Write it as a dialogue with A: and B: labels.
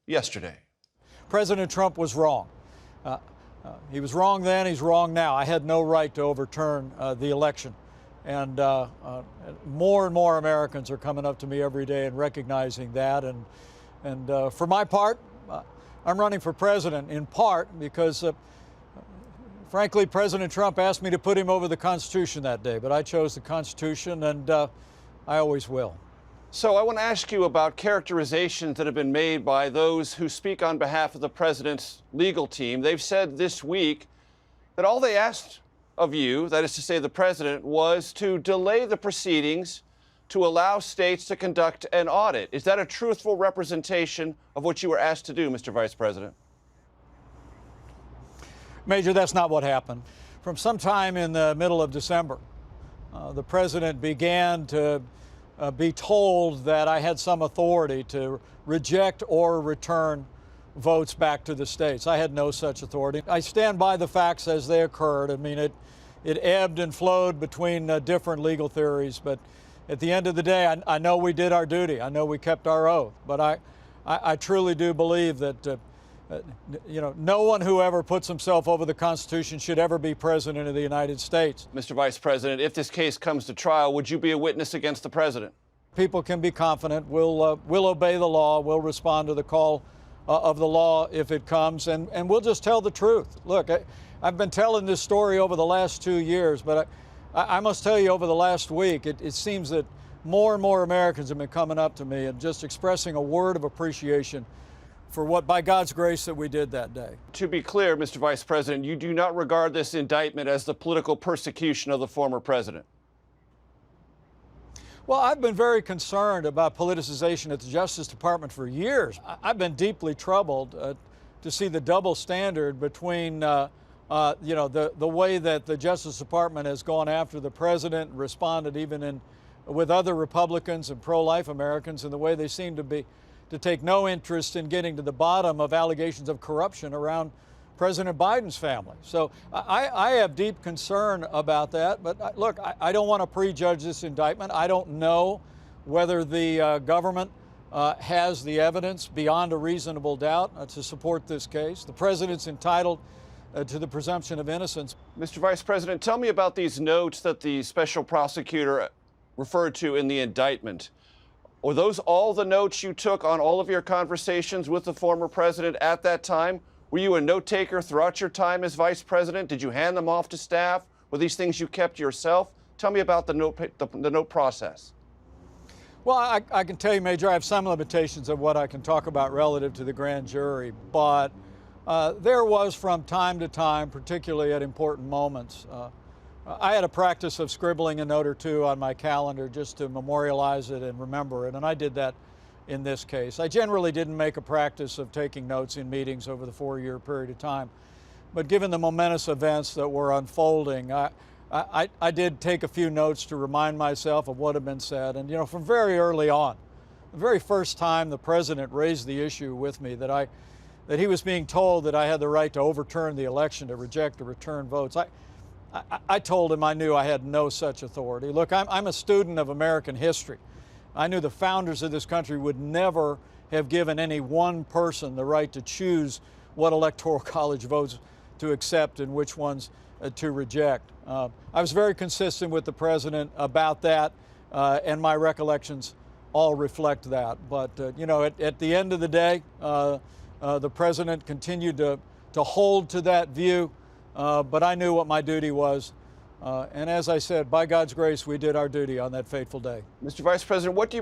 A: yesterday.
B: President Trump was wrong. He was wrong then, he's wrong now. I had no right to overturn the election. And more and more Americans are coming up to me every day and recognizing that. And for my part, I'm running for president in part because, frankly, President Trump asked me to put him over the Constitution that day. But I chose the Constitution, and I always will.
A: So I want to ask you about characterizations that have been made by those who speak on behalf of the president's legal team. They've said this week that all they asked of you, that is to say the president, was to delay the proceedings to allow states to conduct an audit. Is that a truthful representation of what you were asked to do, Mr. Vice President?
B: Major, that's not what happened. From sometime in the middle of December, the president began to be told that I had some authority to reject or return votes back to the states. I had no such authority. I stand by the facts as they occurred. I mean, it ebbed and flowed between different legal theories, but at the end of the day, I know we did our duty. I know we kept our oath, but I truly do believe that no one who ever puts himself over the Constitution should ever be president of the United States.
A: Mr. Vice President, if this case comes to trial, would you be a witness against the president?
B: People can be confident. We'll obey the law. We'll respond to the call of the law if it comes, and we'll just tell the truth. Look, I've been telling this story over the last 2 years, but I must tell you, over the last week, it seems that more and more Americans have been coming up to me and just expressing a word of appreciation for what, by God's grace, that we did that day.
A: To be clear, Mr. Vice President, you do not regard this indictment as the political persecution of the former president?
B: Well, I've been very concerned about politicization at the Justice Department for years. I've been deeply troubled to see the double standard between, the way that the Justice Department has gone after the president and responded even with other Republicans and pro-life Americans, and the way they seem to take no interest in getting to the bottom of allegations of corruption around President Biden's family. So I have deep concern about that. But look, I don't want to prejudge this indictment. I don't know whether the government has the evidence beyond a reasonable doubt to support this case. The president's entitled to the presumption of innocence.
A: Mr. Vice President, tell me about these notes that the special prosecutor referred to in the indictment. Were those all the notes you took on all of your conversations with the former president at that time? Were you a note taker throughout your time as vice president? Did you hand them off to staff? Were these things you kept yourself? Tell me about the note process.
B: Well, I can tell you, Major, I have some limitations of what I can talk about relative to the grand jury, but there was from time to time, particularly at important moments, I had a practice of scribbling a note or two on my calendar just to memorialize it and remember it, and I did that in this case. I generally didn't make a practice of taking notes in meetings over the 4-year period of time, but given the momentous events that were unfolding, I did take a few notes to remind myself of what had been said. And, from very early on, the very first time the president raised the issue with me that he was being told that I had the right to overturn the election, to reject or return votes, I told him I knew I had no such authority. Look, I'm a student of American history. I knew the founders of this country would never have given any one person the right to choose what electoral college votes to accept and which ones to reject. I was very consistent with the president about that, and my recollections all reflect that. But, at the end of the day, the president continued to hold to that view. But I knew what my duty was. And as I said, by God's grace, we did our duty on that fateful day.
A: Mr. Vice President, what do you believe